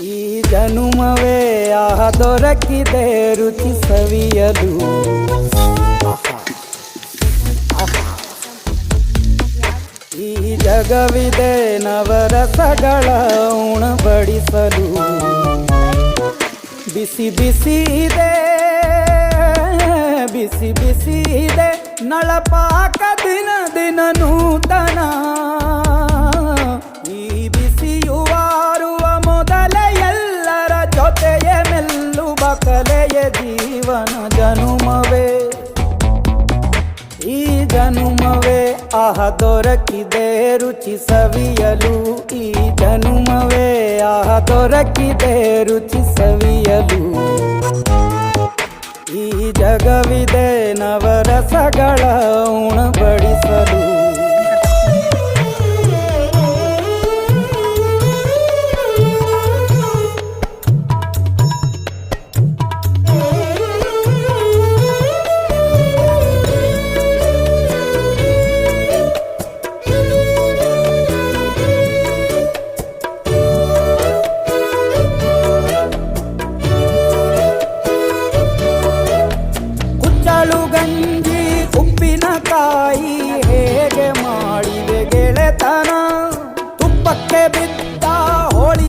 ಈ ಜನುಮವೇ ಆಹ ದೊರಕಿದೆ ರುಚಿ ಸವಿಯಲು. ಈ ಜಗವಿದೆ ನವರಸಗಳ ಉಣಬಡಿಸಲು. ಬಿಸಿ ಬಿಸಿ ಇದೆ, ಬಿಸಿ ಬಿಸಿ ಇದೆ ನಳಪಾಕ ದಿನ ದಿನ ನೂತನ. ಈ ಬಿಸಿಯುವಾರುವ ಮೊದಲೇ ಎಲ್ಲರ ಜೊತೆಯೇ ಮೆಲ್ಲುವ ಕಲೆಯ ಜೀವನ ಜನುಮವೇ. ಈ ಜನುಮವೇ ಆಹ ದೊರಕಿದೆ ರುಚಿ ಸವಿಯಲು. ಈ ಜನುಮವೇ ಆಹ ದೊರಕಿದೆ ರುಚಿ ಸವಿಯಲು. ಈ ಜಗವಿದೆ ನವರಸಗಳ ಉಣಬಡಿಸಲು.